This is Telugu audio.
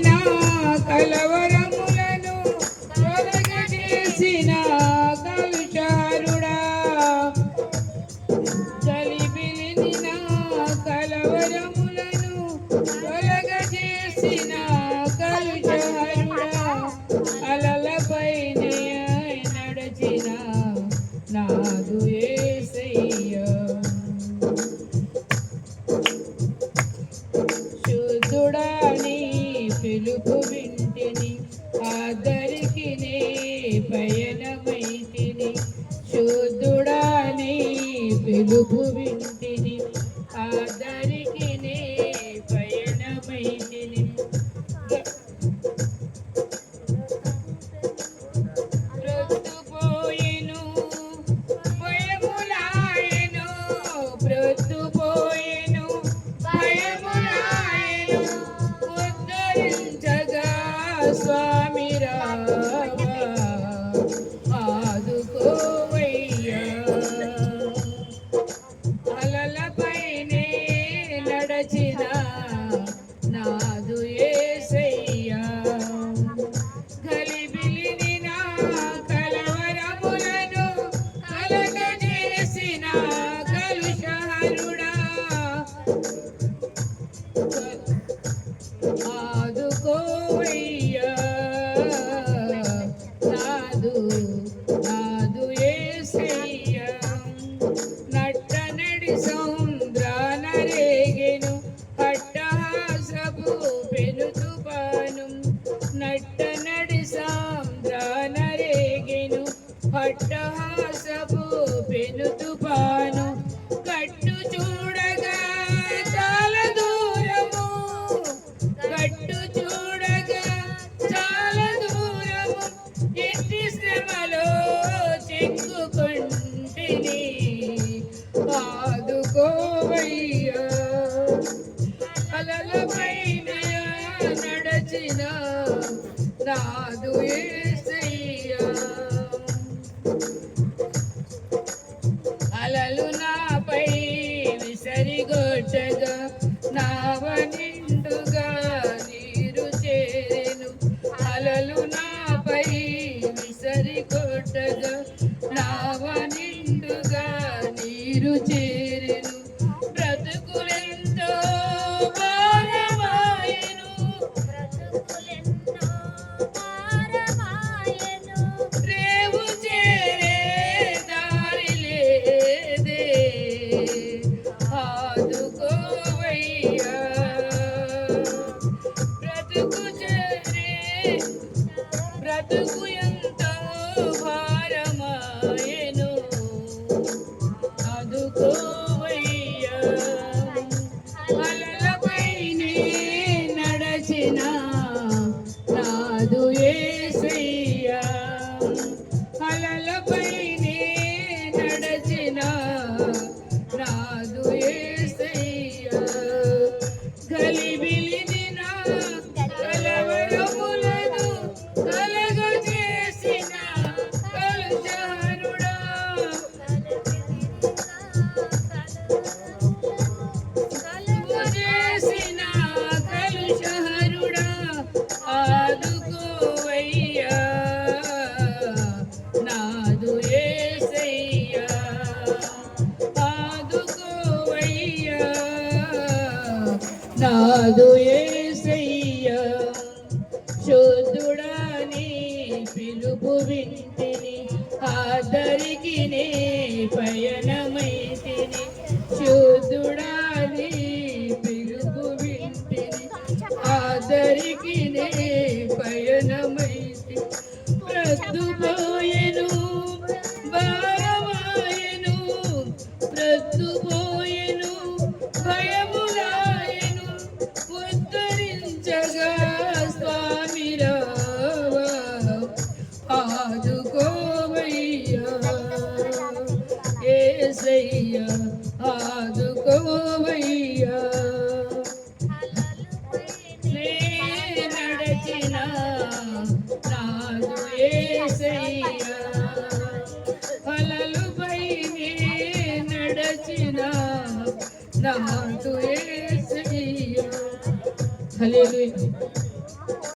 నా కలవరములను తొలగజేసిన కలుషారుడా కలిబిలిని నా కలవరములను తొలగజేసిన కలుషారుడా అలలపై నడచిన నాదు యేసయ్యా శుద్ధుడాని పిలుపు వింటిని ఆదరికి నే పయనమైతిని శుద్ధుడాని పిలుపు వింటిని ఆదరికి నే పయనమైతిని ప్రొద్దుపోయెను భయములాయెను ప్రొద్దుపోయెను భయములాయెను ఉద్ధరించగా స్వామి రావా ఆదుకోవయ్యా అలలపైనే నడచిన నాదు యేసయ్యా గలిబిలిని నా కలవరములను కలగజేసిన కలుషహరుడా ఆదుకోవయ్యా నాదు నాదు యేసయ్యా నట్టనడి సముద్రాన రేగెను అట్టహాసపు పెనుతుపాను నట్టనడి సముద్రాన రేగెను అట్టహాసపు పెనుతుపాను గట్టు చూడగా చాలా దూరము గట్టు చూడగా చాలా దూరము ఎట్టి శ్రమలో చెక్కుకొంటిని ఆదుకోవయ్యా అలలపైన నడచిన నాదు యేసయ్యా అలలు నాపై విసరిగొట్టగా నావ నిండుగా నీరు చేరెను అలలు నాపై విసరిగొట్టగా నావ నిండుగా నీరు చేరెను బ్రతుకులెంతో భారమాయెను రేవు చేరే దారి లేదే ఆదుకోవయ్యా బ్రతుకు ఎంతో భారమాయెను ఆదుకోవయ్యా అలలపైనే నడచిన నాదు యేసయ్యా అలలపైనే నడచిన నాదు యేసయ్యా గలిబిలిని నా కలవరములను కలగజేసిన కలుషహరుడా చేసిన కలుషహరుడా ఆదుకోవయ్యా నాదు యేసయ్యా ఆదుకోవయ్యా నాదు యేసయ్యా శుద్ధుడాని పిలుపు వింటిని ఆదరికి నే పయనమైతిని శుద్ధుడాని పిలుపు వింటిని ఆదరికి నే పయనమైతి ప్రద్దుపోయెను భారమాయెను ప్రద్దుపోయెను భయములాయెను ఉద్ధరించగా స్వామి రావా ఆదుకోవయ్యా యేసయ్యా ఆదుకోవయ్యా నడచిన నాదు యేసయ్యా అలలపై నడచిన నాదు యేసయ్యా హల్లెలూయా.